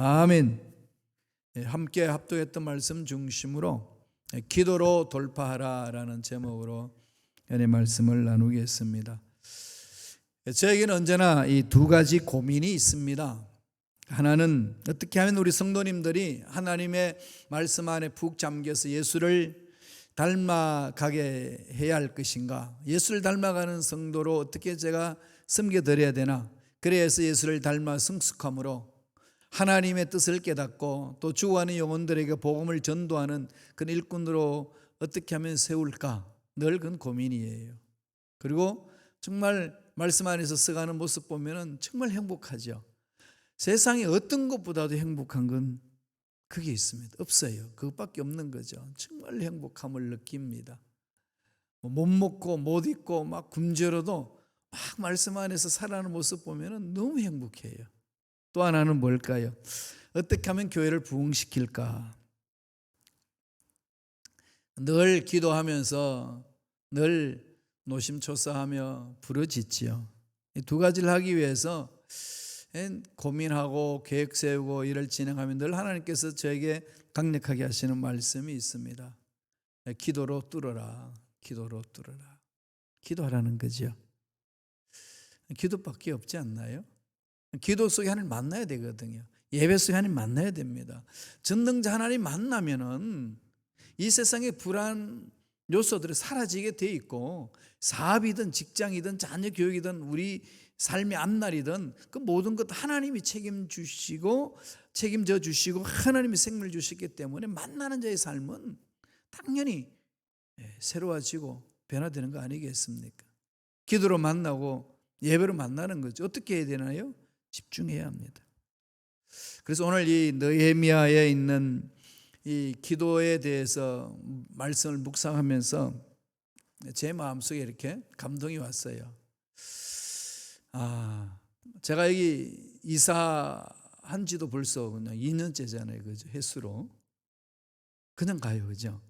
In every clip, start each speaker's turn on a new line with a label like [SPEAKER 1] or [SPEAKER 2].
[SPEAKER 1] 아멘. 함께 합독했던 말씀 중심으로 기도로 돌파하라라는 제목으로 연의 말씀을 나누겠습니다. 저에게는 언제나 이 두 가지 고민이 있습니다. 하나는 어떻게 하면 우리 성도님들이 하나님의 말씀 안에 푹 잠겨서 예수를 닮아가게 해야 할 것인가, 예수를 닮아가는 성도로 어떻게 제가 섬겨드려야 되나, 그래서 예수를 닮아 성숙함으로 하나님의 뜻을 깨닫고 또 죽어가는 영혼들에게 복음을 전도하는 그런 일꾼으로 어떻게 하면 세울까, 늘 그런 고민이에요. 그리고 정말 말씀 안에서 써가는 모습 보면 정말 행복하죠. 세상에 어떤 것보다도 행복한 건 그게 있습니다. 없어요. 그것밖에 없는 거죠. 정말 행복함을 느낍니다. 못 먹고 못 입고 막 굶주려도 막 말씀 안에서 살아가는 모습 보면 너무 행복해요. 또 하나는 뭘까요? 어떻게 하면 교회를 부흥시킬까? 늘 기도하면서 늘 노심초사하며 부르짖지요. 이 두 가지를 하기 위해서 고민하고 계획 세우고 일을 진행하면 늘 하나님께서 저에게 강력하게 하시는 말씀이 있습니다. 기도로 뚫어라. 기도로 뚫어라. 기도하라는 거죠. 기도밖에 없지 않나요? 기도 속에 하나님 만나야 되거든요. 예배 속에 하나님 만나야 됩니다. 전능자 하나님 만나면은 이 세상의 불안 요소들이 사라지게 돼 있고, 사업이든 직장이든 자녀 교육이든 우리 삶의 앞날이든 그 모든 것 하나님이 책임져 주시고 하나님이 생명을 주시기 때문에 만나는 자의 삶은 당연히 새로워지고 변화되는 거 아니겠습니까? 기도로 만나고 예배로 만나는 거죠. 어떻게 해야 되나요? 집중해야 합니다. 그래서 오늘 이 느헤미야에 있는 이 기도에 대해서 말씀을 묵상하면서 제 마음속에 이렇게 감동이 왔어요. 제가 여기 이사한 지도 벌써 그냥 2년째잖아요. 그죠? 횟수로. 그냥 가요. 그죠?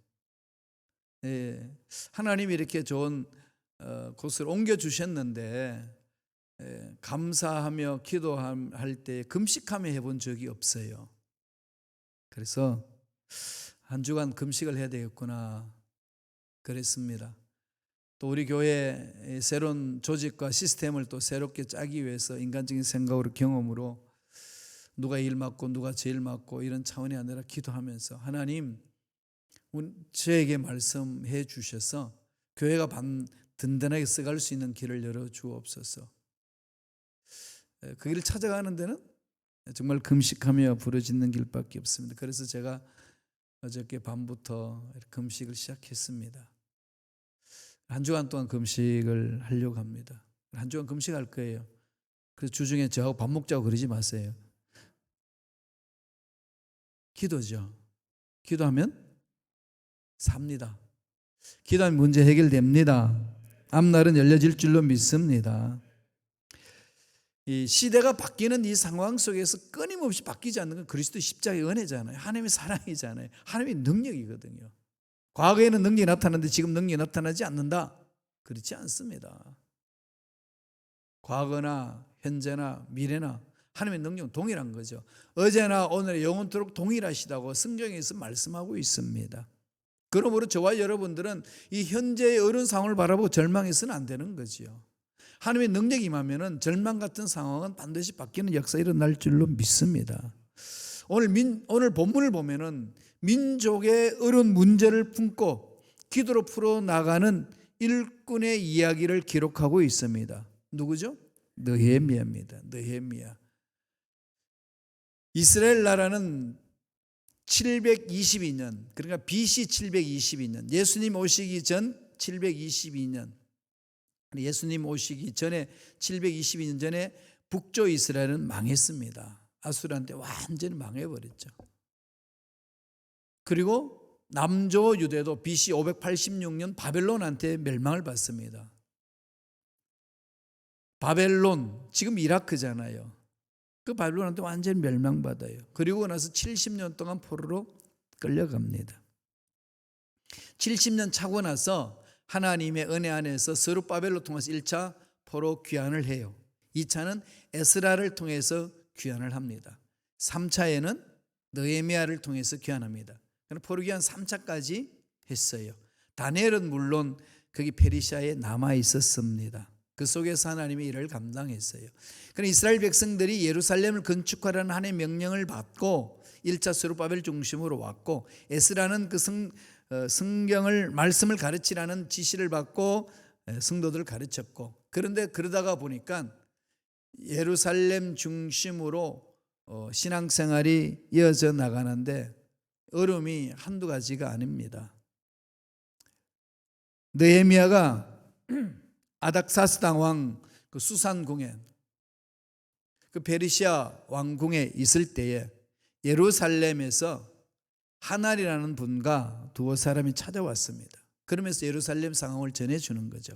[SPEAKER 1] 예, 하나님이 이렇게 좋은 곳을 옮겨주셨는데, 감사하며 기도할 때 금식하며 해본 적이 없어요. 그래서 한 주간 금식을 해야 되겠구나 그랬습니다. 또 우리 교회 새로운 조직과 시스템을 또 새롭게 짜기 위해서 인간적인 생각으로 경험으로 누가 일 맡고 누가 제일 맡고 이런 차원이 아니라 기도하면서 하나님 저에게 말씀해 주셔서 교회가 든든하게 써갈 수 있는 길을 열어 주옵소서. 그 길을 찾아가는 데는 정말 금식하며 부르짖는 길밖에 없습니다. 그래서 제가 어저께 밤부터 금식을 시작했습니다. 한 주간 동안 금식을 하려고 합니다. 한 주간 금식할 거예요. 그래서 주중에 저하고 밥 먹자고 그러지 마세요. 기도죠. 기도하면 삽니다. 기도하면 문제 해결됩니다. 앞날은 열려질 줄로 믿습니다. 이 시대가 바뀌는 이 상황 속에서 끊임없이 바뀌지 않는 건 그리스도의 십자가의 은혜잖아요. 하나님의 사랑이잖아요. 하나님의 능력이거든요. 과거에는 능력이 나타났는데 지금 능력이 나타나지 않는다? 그렇지 않습니다. 과거나 현재나 미래나 하나님의 능력은 동일한 거죠. 어제나 오늘의 영원토록 동일하시다고 성경에서 말씀하고 있습니다. 그러므로 저와 여러분들은 이 현재의 어려운 상황을 바라보고 절망해서는 안 되는 거죠. 하나님의 능력이 임하면 절망 같은 상황은 반드시 바뀌는 역사가 일어날 줄로 믿습니다. 오늘 본문을 보면은 민족의 어려운 문제를 품고 기도로 풀어나가는 일꾼의 이야기를 기록하고 있습니다. 누구죠? 느헤미야입니다. 느헤미야. 이스라엘 나라는 722년, 그러니까 BC 722년, 예수님 오시기 전 722년, 예수님 오시기 전에 722년 전에 북조 이스라엘은 망했습니다. 아수르한테 완전히 망해버렸죠. 그리고 남조 유대도 BC 586년 바벨론한테 멸망을 받습니다. 바벨론, 지금 이라크잖아요. 그 바벨론한테 완전히 멸망받아요. 그리고 나서 70년 동안 포로로 끌려갑니다. 70년 차고 나서 하나님의 은혜 안에서 스룹바벨로 통해서 1차 포로 귀환을 해요. 2차는 에스라를 통해서 귀환을 합니다. 3차에는 느헤미야를 통해서 귀환합니다. 그럼 포로기한 3차까지 했어요. 다니엘은 물론 거기 페르시아에 남아 있었습니다. 그 속에서 하나님이 이를 감당했어요. 그럼 이스라엘 백성들이 예루살렘을 건축하라는 하나님의 명령을 받고 1차 스룹바벨 중심으로 왔고, 에스라는 그 성경을 말씀을 가르치라는 지시를 받고 성도들을 가르쳤고, 그런데 그러다가 보니까 예루살렘 중심으로 신앙생활이 이어져 나가는데 어려움이 한두 가지가 아닙니다. 느헤미야가 아닥사스당 왕 그 수산궁에, 그 페르시아 왕궁에 있을 때에 예루살렘에서 하날이라는 분과 두어 사람이 찾아왔습니다. 그러면서 예루살렘 상황을 전해주는 거죠.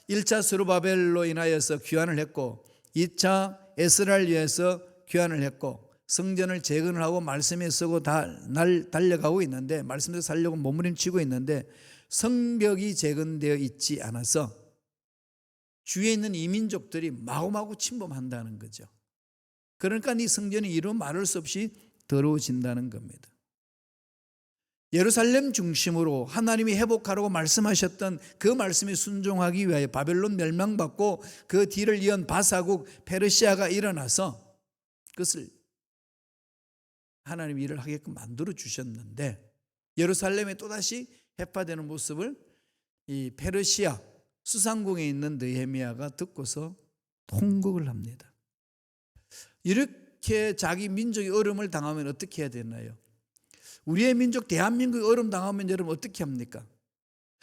[SPEAKER 1] 1차 스룹바벨로 인하여서 귀환을 했고, 2차 에스라를 위해서 귀환을 했고, 성전을 재건을 하고 말씀에 쓰고 달려가고 있는데, 말씀에 살려고 몸부림치고 있는데 성벽이 재건되어 있지 않아서 주위에 있는 이민족들이 마구마구 침범한다는 거죠. 그러니까 이 성전이 이루 말할 수 없이 더러워진다는 겁니다. 예루살렘 중심으로 하나님이 회복하라고 말씀하셨던 그 말씀에 순종하기 위하여 바벨론 멸망받고 그 뒤를 이은 바사국 페르시아가 일어나서 그것을 하나님이 일을 하게끔 만들어 주셨는데, 예루살렘에 또다시 해파되는 모습을 이 페르시아 수상궁에 있는 느헤미야가 듣고서 통곡을 합니다. 이렇게 자기 민족이 어려움을 당하면 어떻게 해야 되나요? 우리의 민족 대한민국이 어려움 당하면 여러분 어떻게 합니까?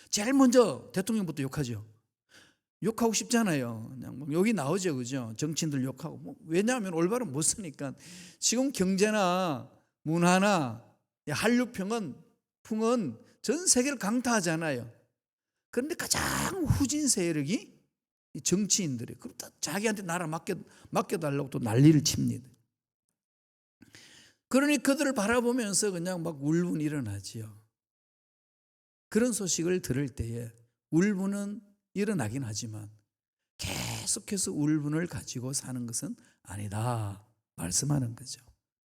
[SPEAKER 1] 제일 먼저 대통령부터 욕하죠. 욕하고 싶잖아요. 그냥 욕이 나오죠, 그죠? 정치인들 욕하고. 왜냐하면 올바로 못 쓰니까. 지금 경제나 문화나 한류풍은 전 세계를 강타하잖아요. 그런데 가장 후진 세력이 정치인들이, 그렇다 자기한테 나라 맡겨달라고 또 난리를 칩니다. 그러니 그들을 바라보면서 그냥 막 울분이 일어나지요. 그런 소식을 들을 때에 울분은 일어나긴 하지만 계속해서 울분을 가지고 사는 것은 아니다 말씀하는 거죠.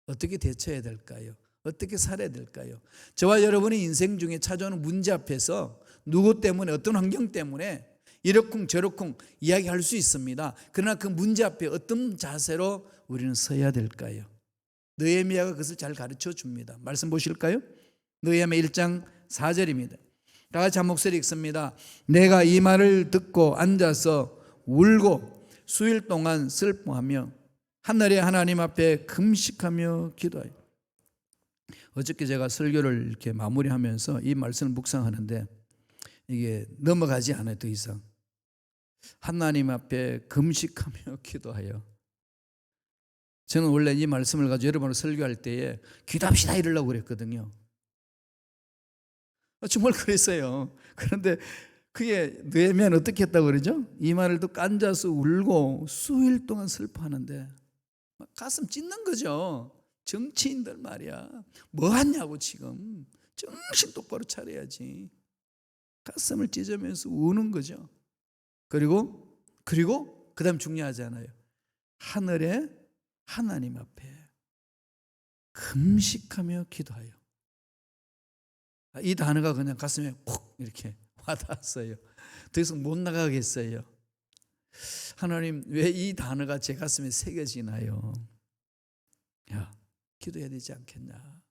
[SPEAKER 1] 어떻게 대처해야 될까요? 어떻게 살아야 될까요? 저와 여러분의 인생 중에 찾아오는 문제 앞에서 누구 때문에, 어떤 환경 때문에 이러쿵 저러쿵 이야기할 수 있습니다. 그러나 그 문제 앞에 어떤 자세로 우리는 서야 될까요? 느헤미야가 그것을 잘 가르쳐 줍니다. 말씀 보실까요? 느헤미야 1장 4절입니다. 다 같이 한 목소리 읽습니다. 내가 이 말을 듣고 앉아서 울고 수일 동안 슬퍼하며 하늘의 하나님 앞에 금식하며 기도하여. 어저께 제가 설교를 이렇게 마무리하면서 이 말씀을 묵상하는데 이게 넘어가지 않아요. 더 이상 하나님 앞에 금식하며 기도하여. 저는 원래 이 말씀을 가지고 여러분을 설교할 때에 기도합시다 이러려고 그랬거든요. 정말 그랬어요. 그런데 그게 느헤미야는 어떻게 했다고 그러죠? 이 말을 듣고 앉아서 울고 수일 동안 슬퍼하는데 가슴 찢는 거죠. 정치인들 말이야, 뭐 하냐고. 지금 정신 똑바로 차려야지. 가슴을 찢으면서 우는 거죠. 그리고 그 다음 중요하지 않아요? 하늘의 하나님 앞에 금식하며 기도하여. 이 단어가 그냥 가슴에 콕 이렇게 와닿았어요. 더 이상 못 나가겠어요. 하나님, 왜 이 단어가 제 가슴에 새겨지나요? 야, 기도해야 되지 않겠냐?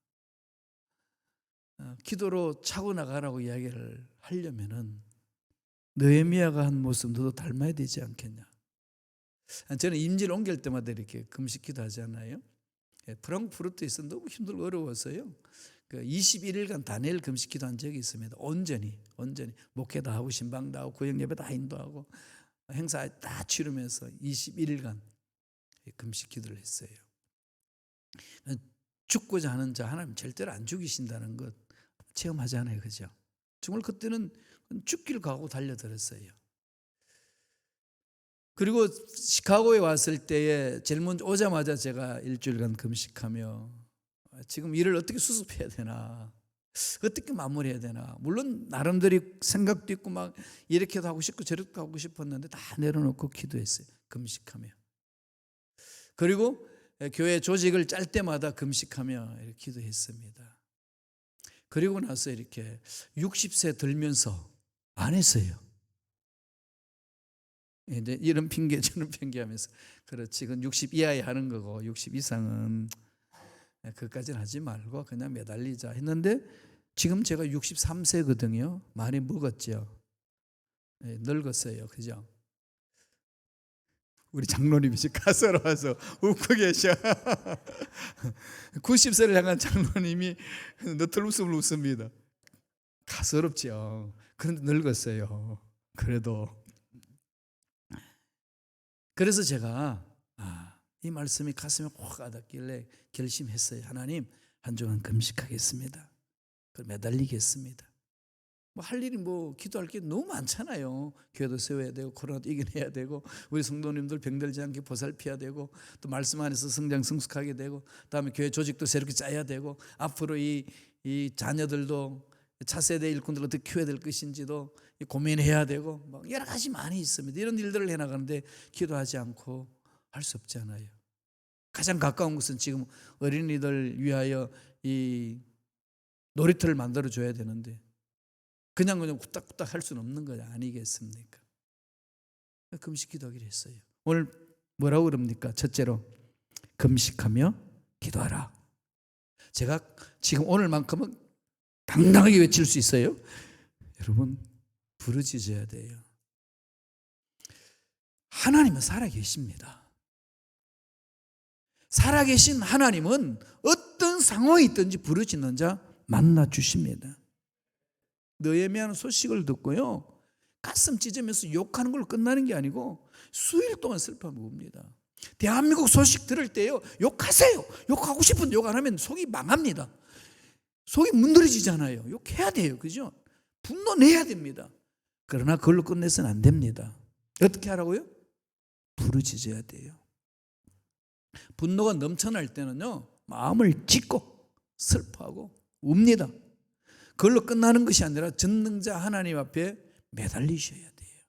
[SPEAKER 1] 기도로 차고 나가라고 이야기를 하려면은 느헤미야가 한 모습 너도 닮아야 되지 않겠냐? 저는 임지를 옮길 때마다 이렇게 금식 기도하잖아요. 프랑크푸르트에서 너무 힘들고 어려워서요. 21일간 다니엘 금식 기도한 적이 있습니다. 온전히 목회도 하고 신방도 하고 구역 예배 다 인도하고 행사 다 치르면서 21일간 금식 기도를 했어요. 죽고자 하는 자 하나님 절대로 안 죽이신다는 것 체험하잖아요, 그죠? 정말 그때는 죽기를 각오하고 달려들었어요. 그리고 시카고에 왔을 때에 제일 먼저 오자마자 제가 일주일간 금식하며 지금 일을 어떻게 수습해야 되나, 어떻게 마무리해야 되나. 물론 나름대로 생각도 있고 막 이렇게도 하고 싶고 저렇게도 하고 싶었는데 다 내려놓고 기도했어요. 금식하며. 그리고 교회 조직을 짤 때마다 금식하며 이렇게 기도했습니다. 그리고 나서 이렇게 60세 들면서 안 했어요. 이제 이런 핑계 저런 핑계 하면서 그렇지, 그건 60 이하에 하는 거고 60 이상은 그것까지는 하지 말고 그냥 매달리자 했는데, 지금 제가 63세거든요. 많이 먹었죠. 늙었어요. 그죠? 우리 장로님이 가서로 와서 웃고 계셔. 90세를 향한 장로님이 너털 웃음을 웃습니다. 가소롭죠. 그런데 늙었어요. 그래서 제가 이 말씀이 가슴에 확 와닿길래 결심했어요. 하나님, 한 주간 금식하겠습니다. 매달리겠습니다. 할 일이 기도할 게 너무 많잖아요. 교회도 세워야 되고, 코로나도 이겨내야 되고, 우리 성도님들 병들지 않게 보살펴야 되고, 또 말씀 안에서 성장 성숙하게 되고, 다음에 교회 조직도 새롭게 짜야 되고, 앞으로 이 자녀들도 차세대 일꾼들 어떻게 키워야 될 것인지도 고민해야 되고, 여러 가지 많이 있습니다. 이런 일들을 해나가는데 기도하지 않고 할 수 없잖아요. 가장 가까운 것은 지금 어린이들 위하여 이 놀이터를 만들어 줘야 되는데 그냥 후딱후딱 할 수는 없는 거 아니겠습니까? 금식 기도하기로 했어요. 오늘 뭐라고 그럽니까? 첫째로 금식하며 기도하라. 제가 지금 오늘만큼은 당당하게 외칠 수 있어요. 여러분, 부르짖어야 돼요. 하나님은 살아계십니다. 살아계신 하나님은 어떤 상황이 있든지 부르짖는 자 만나주십니다. 느헤미야는 소식을 듣고요, 가슴 찢으면서 욕하는 걸로 끝나는 게 아니고 수일 동안 슬퍼하며 웁니다. 대한민국 소식 들을 때요, 욕하세요. 욕하고 싶은데 욕 안 하면 속이 망합니다. 속이 문드러지잖아요. 욕해야 돼요. 그죠? 분노 내야 됩니다. 그러나 그걸로 끝내서는 안 됩니다. 어떻게 하라고요? 부르짖어야 돼요. 분노가 넘쳐날 때는요, 마음을 찢고 슬퍼하고 웁니다. 그걸로 끝나는 것이 아니라 전능자 하나님 앞에 매달리셔야 돼요.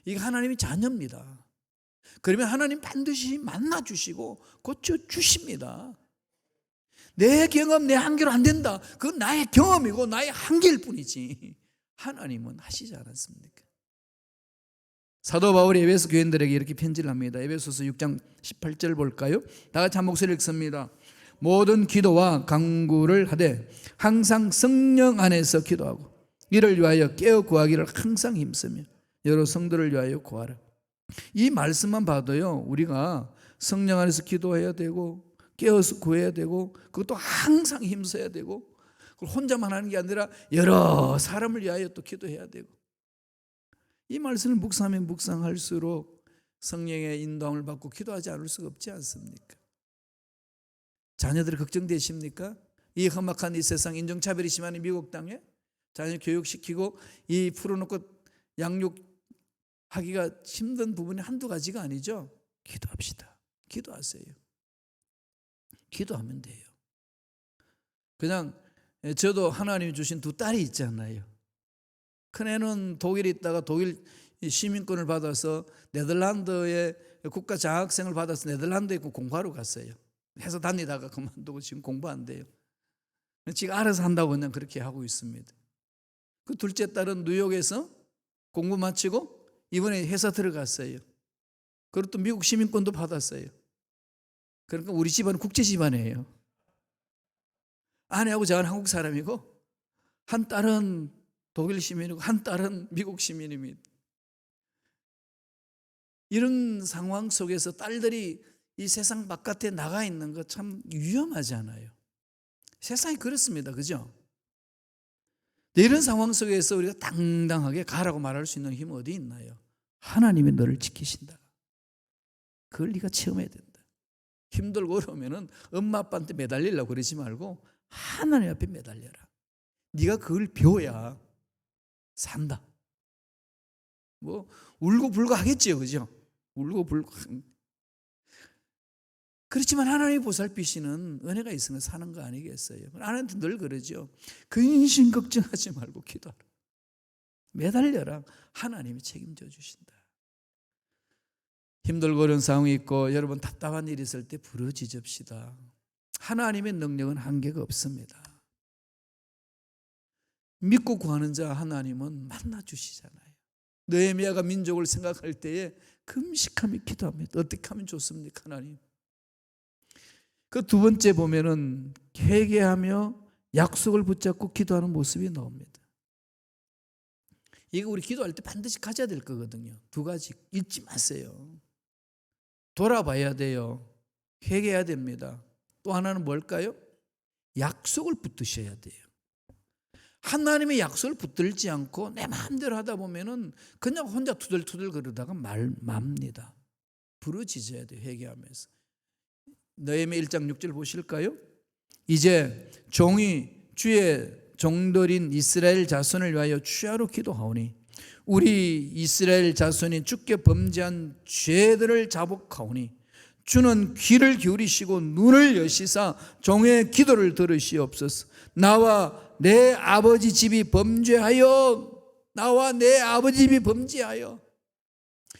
[SPEAKER 1] 이게 하나님의 자녀입니다. 그러면 하나님 반드시 만나주시고 고쳐주십니다. 내 경험, 내 한계로 안 된다. 그건 나의 경험이고 나의 한계일 뿐이지 하나님은 하시지 않았습니까? 사도 바울이 에베소 교인들에게 이렇게 편지를 합니다. 에베소서 6장 18절 볼까요? 다 같이 한 목소리를 읽습니다. 모든 기도와 간구를 하되 항상 성령 안에서 기도하고 이를 위하여 깨어 구하기를 항상 힘쓰며 여러 성도를 위하여 구하라. 이 말씀만 봐도요, 우리가 성령 안에서 기도해야 되고 깨어서 구해야 되고, 그것도 항상 힘써야 되고, 그걸 혼자만 하는 게 아니라 여러 사람을 위하여 또 기도해야 되고, 이 말씀을 묵상하면 묵상할수록 성령의 인도함을 받고 기도하지 않을 수가 없지 않습니까? 자녀들이 걱정되십니까? 이 험악한 이 세상, 인종차별이 심한 미국 땅에 자녀 교육시키고 이 풀어놓고 양육하기가 힘든 부분이 한두 가지가 아니죠. 기도합시다. 기도하세요. 기도하면 돼요. 그냥 저도 하나님이 주신 두 딸이 있잖아요. 큰애는 독일에 있다가 독일 시민권을 받아서 네덜란드의 국가 장학생을 받아서 네덜란드에 공부하러 갔어요. 해서 다니다가 그만두고 지금 공부 안 돼요. 지금 알아서 한다고 그냥 그렇게 하고 있습니다. 그 둘째 딸은 뉴욕에서 공부 마치고 이번에 회사 들어갔어요. 그리고 또 미국 시민권도 받았어요. 그러니까 우리 집안은 국제 집안이에요. 아내하고 저는 한국 사람이고 한 딸은 독일 시민이고 한 딸은 미국 시민입니다. 이런 상황 속에서 딸들이 이 세상 바깥에 나가 있는 거 참 위험하잖아요. 세상이 그렇습니다. 그죠? 이런 상황 속에서 우리가 당당하게 가라고 말할 수 있는 힘은 어디 있나요? 하나님이 너를 지키신다. 그걸 네가 체험해야 된다. 힘들고 어려우면 엄마 아빠한테 매달리려고 그러지 말고 하나님 앞에 매달려라. 네가 그걸 배워야 산다. 울고불고 하겠지요. 그죠? 울고불고. 그렇지만 하나님이 보살피시는 은혜가 있으면 사는 거 아니겠어요? 아내한테 늘 그러죠. 근심 걱정하지 말고 기도하라. 매달려라. 하나님이 책임져 주신다. 힘들고 어려운 상황이 있고 여러분 답답한 일이 있을 때 부르짖읍시다. 하나님의 능력은 한계가 없습니다. 믿고 구하는 자 하나님은 만나주시잖아요. 느헤미야가 민족을 생각할 때에 금식하며 기도합니다. 어떻게 하면 좋습니까, 하나님? 그 두 번째 보면은 회개하며 약속을 붙잡고 기도하는 모습이 나옵니다. 이거 우리 기도할 때 반드시 가져야 될 거거든요. 두 가지 잊지 마세요. 돌아봐야 돼요. 회개해야 됩니다. 또 하나는 뭘까요? 약속을 붙드셔야 돼요. 하나님의 약속을 붙들지 않고 내 마음대로 하다 보면은 그냥 혼자 투덜투덜 그러다가 맙니다. 부르짖어야 돼요. 회개하면서. 느헤미야 1장 6절 보실까요? 이제 종이 주의 종들인 이스라엘 자손을 위하여 주야로 기도하오니 우리 이스라엘 자손이 주께 범죄한 죄들을 자복하오니 주는 귀를 기울이시고 눈을 여시사 종의 기도를 들으시옵소서. 나와 내 아버지 집이 범죄하여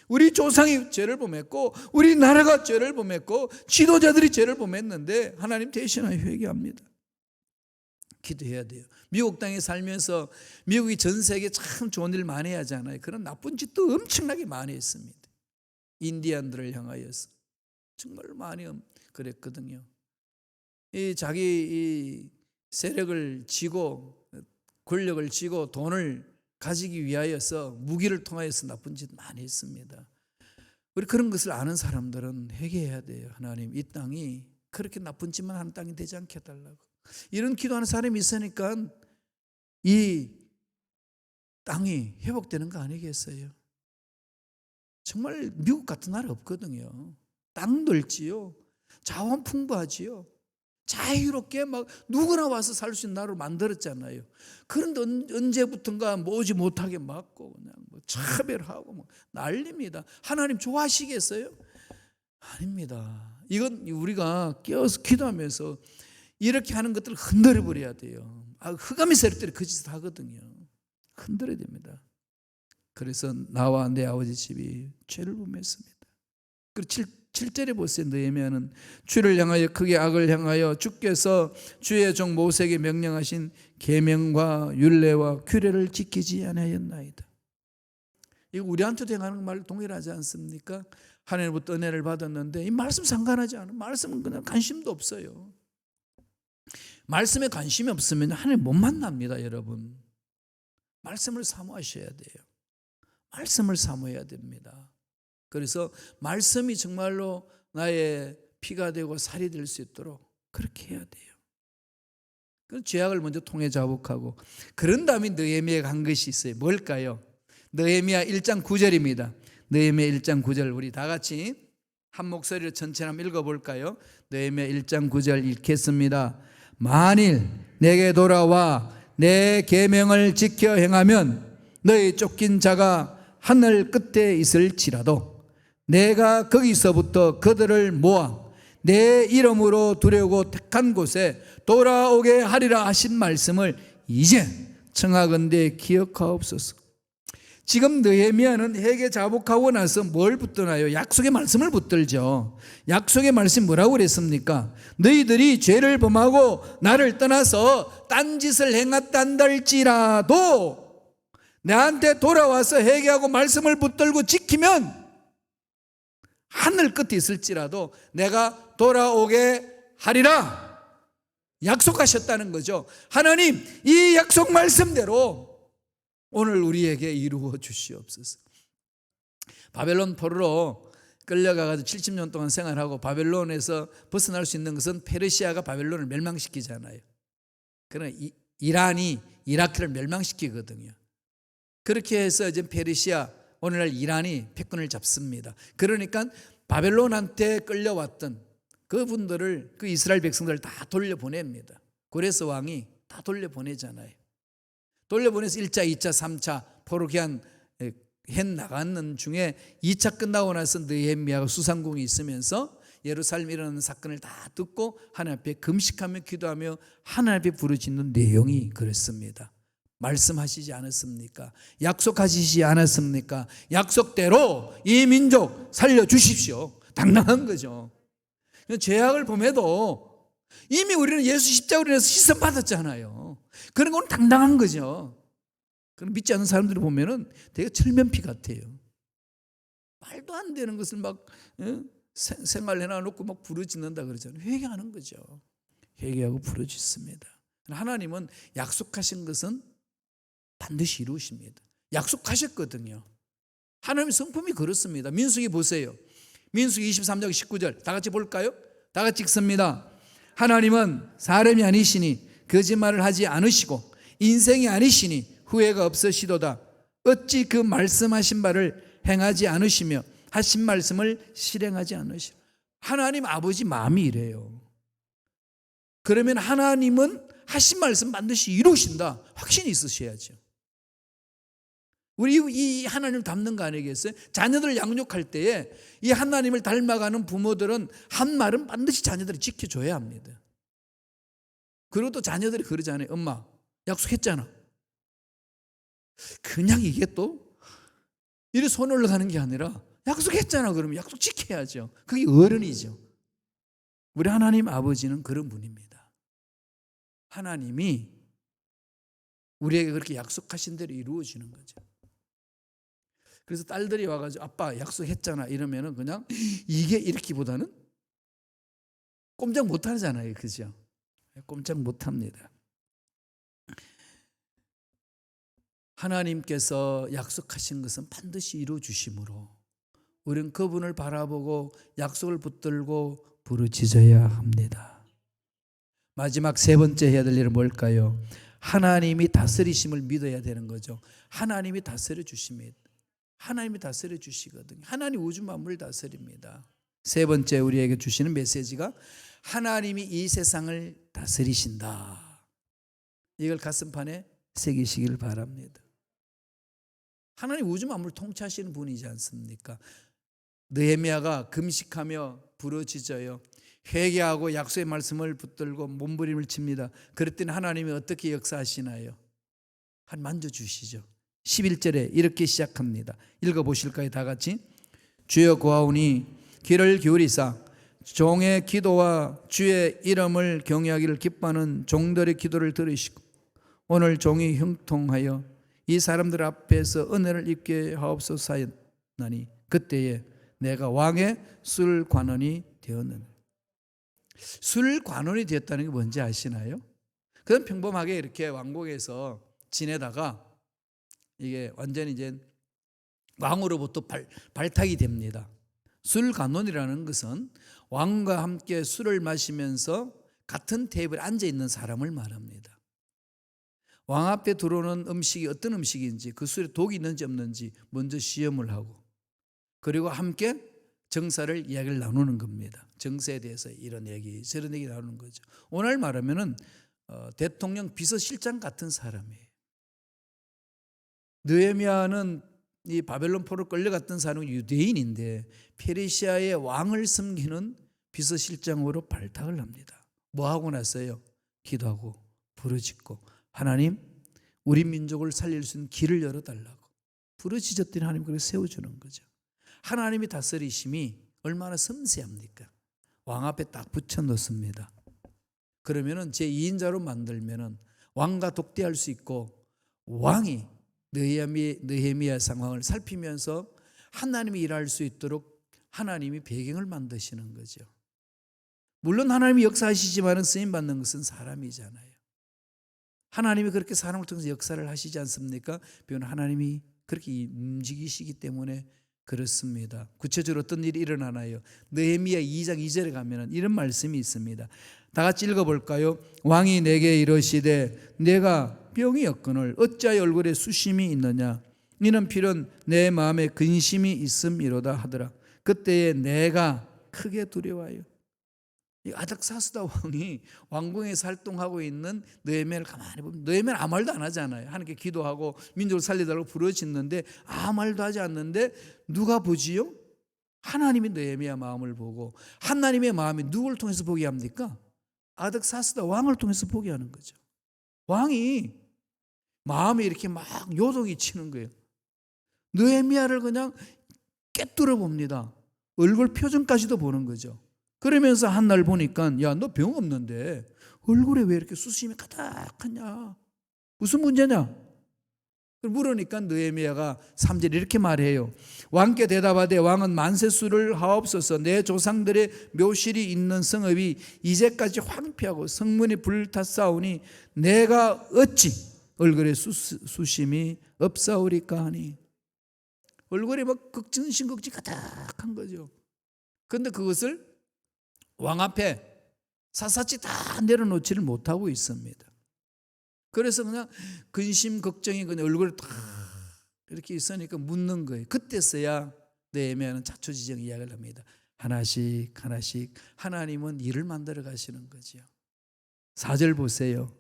[SPEAKER 1] 우리 조상이 죄를 범했고 우리 나라가 죄를 범했고 지도자들이 죄를 범했는데 하나님 대신하여 회개합니다. 기도해야 돼요. 미국 땅에 살면서 미국이 전 세계에 참 좋은 일 많이 하잖아요. 그런 나쁜 짓도 엄청나게 많이 했습니다. 인디안들을 향하여서 정말 많이 그랬거든요. 자기 세력을 쥐고 권력을 쥐고 돈을 가지기 위하여서 무기를 통하여서 나쁜 짓 많이 했습니다. 우리 그런 것을 아는 사람들은 회개해야 돼요. 하나님, 이 땅이 그렇게 나쁜 짓만 하는 땅이 되지 않게 해달라고. 이런 기도하는 사람이 있으니까 이 땅이 회복되는 거 아니겠어요? 정말 미국 같은 나라 없거든요. 땅 넓지요. 자원 풍부하지요. 자유롭게 막 누구나 와서 살 수 있는 나라로 만들었잖아요. 그런데 언제부턴가 오지 못하게 막고 그냥 차별하고 뭐 난립니다. 하나님 좋아하시겠어요? 아닙니다. 이건 우리가 깨어서 기도하면서 이렇게 하는 것들을 흔들어 버려야 돼요. 흑암의 세력들이 그 짓을 하거든요. 흔들어야 됩니다. 그래서 나와 내 아버지 집이 죄를 범했습니다. 그리고 7절에 보세요. 느헤미야는 주를 향하여 크게 악을 향하여 주께서 주의 종 모세에게 명령하신 계명과 율례와 규례를 지키지 아니하였나이다. 이거 우리한테도 행하는 말 동일하지 않습니까? 하나님부터 은혜를 받았는데 이 말씀 상관하지 않아요. 말씀은 그냥 관심도 없어요. 말씀에 관심이 없으면 하나님 못 만납니다, 여러분. 말씀을 사모하셔야 돼요. 말씀을 사모해야 됩니다. 그래서 말씀이 정말로 나의 피가 되고 살이 될 수 있도록 그렇게 해야 돼요. 그 죄악을 먼저 통해 자복하고 그런 다음에 느헤미야가 한 것이 있어요. 뭘까요? 느헤미야 1장 9절입니다. 느헤미야 1장 9절 우리 다 같이 한 목소리로 전체 한번 읽어볼까요? 느헤미야 1장 9절 읽겠습니다. 만일 내게 돌아와 내 계명을 지켜 행하면 너희 쫓긴 자가 하늘 끝에 있을지라도 내가 거기서부터 그들을 모아 내 이름으로 두려고 택한 곳에 돌아오게 하리라 하신 말씀을 이제 청하건대 기억하옵소서. 지금 느헤미야는 회개 자복하고 나서 뭘 붙드나요? 약속의 말씀을 붙들죠. 약속의 말씀이 뭐라고 그랬습니까? 너희들이 죄를 범하고 나를 떠나서 딴짓을 행했단다 할지라도 나한테 돌아와서 회개하고 말씀을 붙들고 지키면 하늘 끝에 있을지라도 내가 돌아오게 하리라 약속하셨다는 거죠. 하나님, 이 약속 말씀대로 오늘 우리에게 이루어 주시옵소서. 바벨론 포로로 끌려가가지고 70년 동안 생활하고 바벨론에서 벗어날 수 있는 것은 페르시아가 바벨론을 멸망시키잖아요. 그러나 이란이 이라크를 멸망시키거든요. 그렇게 해서 이제 페르시아, 오늘날 이란이 패권을 잡습니다. 그러니까 바벨론한테 끌려왔던 그분들을, 그 이스라엘 백성들을 다 돌려보냅니다. 고레스 왕이 다 돌려보내잖아요. 돌려보내서 1차, 2차, 3차 포로기한 나가는 중에 2차 끝나고 나서 느헤미야가 수상궁이 있으면서 예루살렘에 일어나는 사건을 다 듣고 하나님 앞에 금식하며 기도하며 하나님 앞에 부르짖는 내용이 그렇습니다. 말씀하시지 않았습니까? 약속하시지 않았습니까? 약속대로 이 민족 살려주십시오. 당당한 거죠. 죄악을 범해도 이미 우리는 예수 십자가로 인해서 시선받았잖아요. 그런 건 당당한 거죠. 그럼 믿지 않는 사람들이 보면은 되게 철면피 같아요. 말도 안 되는 것을 막 생활해놔 놓고 막 부르짖는다 그러잖아요. 회개하는 거죠. 회개하고 부르짖습니다. 하나님은 약속하신 것은 반드시 이루십니다. 약속하셨거든요. 하나님의 성품이 그렇습니다. 민수기 보세요. 민수기 23장 19절 다 같이 볼까요? 다 같이 읽습니다. 하나님은 사람이 아니시니 거짓말을 하지 않으시고 인생이 아니시니 후회가 없으시도다. 어찌 그 말씀하신 바를 행하지 않으시며 하신 말씀을 실행하지 않으시오. 하나님 아버지 마음이 이래요. 그러면 하나님은 하신 말씀 반드시 이루신다. 확신이 있으셔야죠. 우리 이 하나님을 닮는 거 아니겠어요? 자녀들을 양육할 때에 이 하나님을 닮아가는 부모들은 한 말은 반드시 자녀들이 지켜줘야 합니다. 그리고 또 자녀들이 그러잖아요. 엄마 약속했잖아. 그냥 이게 또 이리 손 올라가는 게 아니라 약속했잖아. 그러면 약속 지켜야죠. 그게 어른이죠. 우리 하나님 아버지는 그런 분입니다. 하나님이 우리에게 그렇게 약속하신 대로 이루어지는 거죠. 그래서 딸들이 와가지고 아빠 약속했잖아 이러면은 그냥 이게 이렇기보다는 꼼짝 못 하잖아요. 그죠? 꼼짝 못 합니다. 하나님께서 약속하신 것은 반드시 이루어 주심으로 우리는 그분을 바라보고 약속을 붙들고 부르짖어야 합니다. 마지막 세 번째 해야 될 일은 뭘까요? 하나님이 다스리심을 믿어야 되는 거죠. 하나님이 다스려 주십니다. 하나님이 다스려 주시거든요. 하나님 우주 만물을 다스립니다. 세 번째 우리에게 주시는 메시지가 하나님이 이 세상을 다스리신다. 이걸 가슴판에 새기시길 바랍니다. 하나님 우주 만물을 통치하시는 분이지 않습니까? 느헤미야가 금식하며 부르짖어요. 회개하고 약속의 말씀을 붙들고 몸부림을 칩니다. 그랬더니 하나님이 어떻게 역사하시나요? 한 만져주시죠. 11절에 이렇게 시작합니다. 읽어보실까요? 다 같이. 주여 구하오니 귀를 기울이사 종의 기도와 주의 이름을 경외하기를 기뻐하는 종들의 기도를 들으시고 오늘 종이 형통하여 이 사람들 앞에서 은혜를 입게 하옵소서 하였나니 그때에 내가 왕의 술관원이 되었느니라. 술관원이 되었다는 게 뭔지 아시나요? 그건 평범하게 이렇게 왕궁에서 지내다가 이게 완전히 이제 왕으로부터 발탁이 됩니다. 술관원이라는 것은 왕과 함께 술을 마시면서 같은 테이블에 앉아 있는 사람을 말합니다. 왕 앞에 들어오는 음식이 어떤 음식인지 그 술에 독이 있는지 없는지 먼저 시험을 하고 그리고 함께 정사를 이야기를 나누는 겁니다. 정세에 대해서 이런 얘기 저런 얘기 나누는 거죠. 오늘 말하면은 대통령 비서실장 같은 사람이에요. 느헤미야는 이 바벨론 포로 끌려갔던 사람은 유대인인데 페르시아의 왕을 섬기는 비서실장으로 발탁을 합니다. 뭐 하고 나서요? 기도하고 부르짖고 하나님 우리 민족을 살릴 수 있는 길을 열어달라고 부르짖었더니 하나님 그렇게 세워주는 거죠. 하나님이 다스리심이 얼마나 섬세합니까? 왕 앞에 딱 붙여놓습니다. 그러면은 제2인자로 만들면은 왕과 독대할 수 있고 왕이 느헤미야 상황을 살피면서 하나님이 일할 수 있도록 하나님이 배경을 만드시는 거죠. 물론 하나님이 역사하시지만 쓰임받는 것은 사람이잖아요. 하나님이 그렇게 사람을 통해서 역사를 하시지 않습니까? 비록 하나님이 그렇게 움직이시기 때문에 그렇습니다. 구체적으로 어떤 일이 일어나나요? 느헤미야 2장 2절에 가면 이런 말씀이 있습니다. 다 같이 읽어볼까요? 왕이 내게 이르시되 내가 병이 없거늘 어찌하여 얼굴에 수심이 있느냐? 이는 필연 내 마음에 근심이 있음이로다 하더라. 그때에 내가 크게 두려워요. 아닥사스다 왕이 왕궁에서 활동하고 있는 느헤미야를 가만히 보면 느헤미야는 아무 말도 안 하잖아요. 하나님께 기도하고 민족을 살리달라고 부르짖는데 아무 말도 하지 않는데 누가 보지요? 하나님이 느헤미야 마음을 보고 하나님의 마음이 누구를 통해서 보게 합니까? 아닥사스다 왕을 통해서 보게 하는 거죠. 왕이 마음이 이렇게 막 요동이 치는 거예요. 느헤미야를 그냥 꿰뚫어 봅니다. 얼굴 표정까지도 보는 거죠. 그러면서 한 날 보니까 야, 너 병 없는데 얼굴에 왜 이렇게 수심이 가득하냐? 무슨 문제냐? 물으니까 느헤미야가 3절 이렇게 말해요. 왕께 대답하되 왕은 만세수를 하옵소서. 내 조상들의 묘실이 있는 성읍이 이제까지 황폐하고 성문이 불탔사오니 내가 어찌 얼굴에 수심이 없사오리까 하니. 얼굴에 막 극진심극진 가득한 거죠. 그런데 그것을 왕 앞에 샅샅이 다 내려놓지를 못하고 있습니다. 그래서 그냥 근심 걱정이 그냥 얼굴에 다 이렇게 있으니까 묻는 거예요. 그때서야 느헤미야는 자초지정 이야기를 합니다. 하나씩 하나씩 하나님은 일을 만들어 가시는 거죠. 4절 보세요.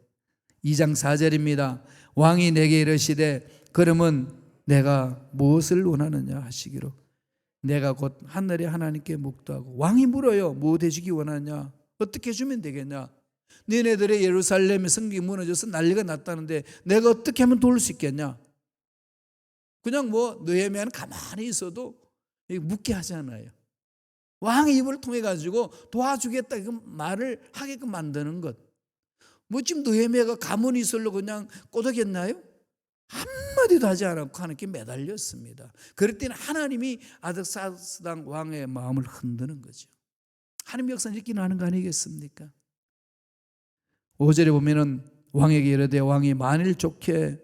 [SPEAKER 1] 2장 4절입니다. 왕이 내게 이르시되 그러면 내가 무엇을 원하느냐 하시기로 내가 곧 하늘의 하나님께 묵도하고. 왕이 물어요. 무엇 해주기 원하냐? 어떻게 해주면 되겠냐? 너네들의 예루살렘의 성벽이 무너져서 난리가 났다는데 내가 어떻게 하면 도울 수 있겠냐? 그냥 느헤미야는 가만히 있어도 묻게 하잖아요. 왕의 입을 통해 가지고 도와주겠다 그 말을 하게끔 만드는 것. 지금 느헤미야가 가문이 있을로 그냥 꼬드겠나요? 한마디도 하지 않고 하나님께 매달렸습니다. 그럴 때는 하나님이 아닥사스당 왕의 마음을 흔드는 거죠. 하나님 역사는 이렇게 나는 거 아니겠습니까? 5절에 보면은 왕에게 이르되 왕이 만일 좋게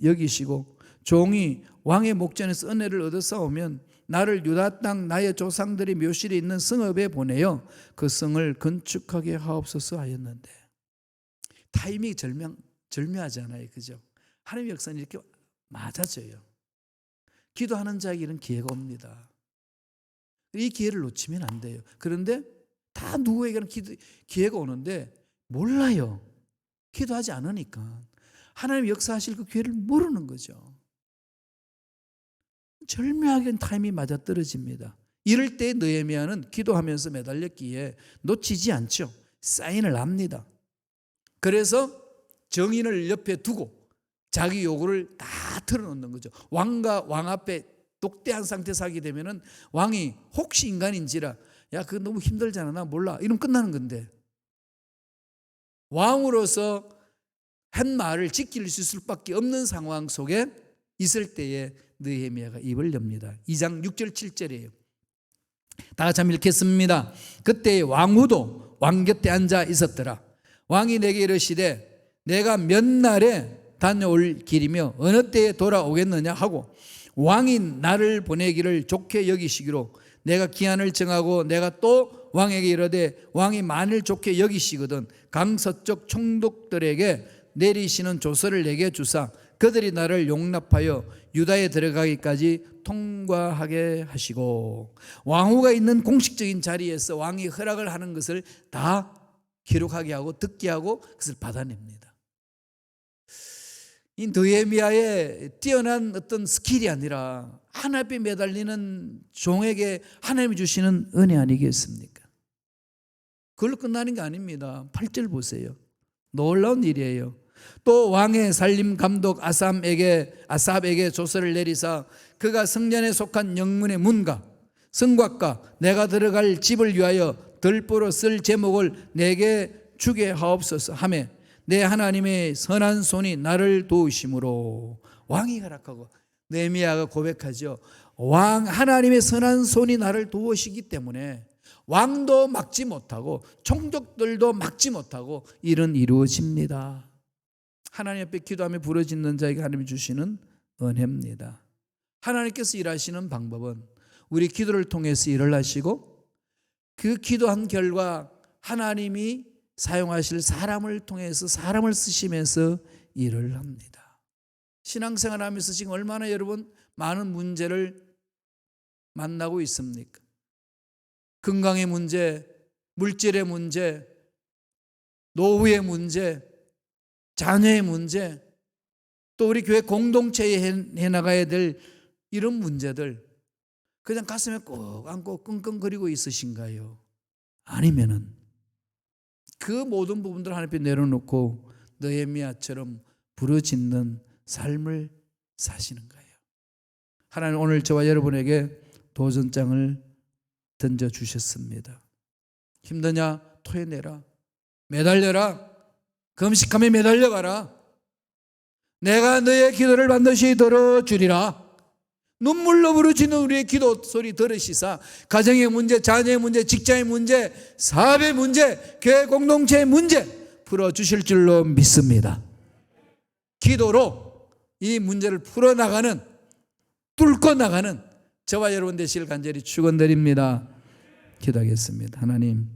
[SPEAKER 1] 여기시고 종이 왕의 목전에서 은혜를 얻어싸우면 나를 유다 땅 나의 조상들의 묘실이 있는 성읍에 보내어 그 성을 건축하게 하옵소서 하였는데. 타이밍이 절묘하잖아요. 그죠? 하나님의 역사는 이렇게 맞아져요. 기도하는 자에게는 기회가 옵니다. 이 기회를 놓치면 안 돼요. 그런데 다 누구에게는 기회가 오는데 몰라요. 기도하지 않으니까. 하나님 역사하실 그 기회를 모르는 거죠. 절묘하게 타임이 맞아떨어집니다. 이럴 때 느헤미야는 기도하면서 매달렸기에 놓치지 않죠. 사인을 합니다. 그래서 정인을 옆에 두고 자기 요구를 다 털어놓는 거죠. 왕과 왕 앞에 독대한 상태에서 하게 되면은 왕이 혹시 인간인지라 야, 그거 너무 힘들잖아. 나 몰라. 이러면 끝나는 건데. 왕으로서 한 말을 지킬 수 있을 수밖에 없는 상황 속에 있을 때에 느헤미야가 입을 엽니다. 2장 6절 7절이에요. 다 같이 한번 읽겠습니다. 그때 왕후도 왕 곁에 앉아 있었더라. 왕이 내게 이르시되 내가 몇 날에 다녀올 길이며 어느 때에 돌아오겠느냐 하고 왕이 나를 보내기를 좋게 여기시기로 내가 기한을 정하고 내가 또 왕에게 이르되 왕이 만일 좋게 여기시거든 강서쪽 총독들에게 내리시는 조서를 내게 주사 그들이 나를 용납하여 유다에 들어가기까지 통과하게 하시고. 왕후가 있는 공식적인 자리에서 왕이 허락을 하는 것을 다 기록하게 하고 듣게 하고 그것을 받아냅니다. 이 느헤미야의 뛰어난 어떤 스킬이 아니라 하나님 앞에 매달리는 종에게 하나님이 주시는 은혜 아니겠습니까? 그걸로 끝나는 게 아닙니다. 8절 보세요. 놀라운 일이에요. 또 왕의 살림 감독 아삽에게 조서를 내리사 그가 성전에 속한 영문의 문과 성곽과 내가 들어갈 집을 위하여 들보로 쓸 제목을 내게 주게 하옵소서 하매 내 하나님의 선한 손이 나를 도우심으로. 왕이 허락하고 느헤미야가 고백하죠. 왕 하나님의 선한 손이 나를 도우시기 때문에 왕도 막지 못하고 총독들도 막지 못하고 일은 이루어집니다. 하나님 앞에 기도하며 부르짖는 자에게 하나님이 주시는 은혜입니다. 하나님께서 일하시는 방법은 우리 기도를 통해서 일을 하시고 그 기도한 결과 하나님이 사용하실 사람을 통해서 사람을 쓰시면서 일을 합니다. 신앙생활 하면서 지금 얼마나 여러분 많은 문제를 만나고 있습니까? 건강의 문제, 물질의 문제, 노후의 문제, 자녀의 문제, 또 우리 교회 공동체에 해나가야 될 이런 문제들 그냥 가슴에 꼭 안고 끙끙거리고 있으신가요? 아니면은 그 모든 부분들을 하나님 앞에 내려놓고 느헤미야처럼 부르짖는 삶을 사시는 거예요. 하나님 오늘 저와 여러분에게 도전장을 던져주셨습니다. 힘드냐? 토해내라. 매달려라. 금식하며 매달려가라. 내가 너의 기도를 반드시 들어주리라. 눈물로 부르짖는 우리의 기도 소리 들으시사 가정의 문제, 자녀의 문제, 직장의 문제, 사업의 문제, 교회 공동체의 문제 풀어주실 줄로 믿습니다. 기도로 이 문제를 풀어나가는, 뚫고 나가는 저와 여러분 되시길 간절히 축원드립니다. 기도하겠습니다. 하나님,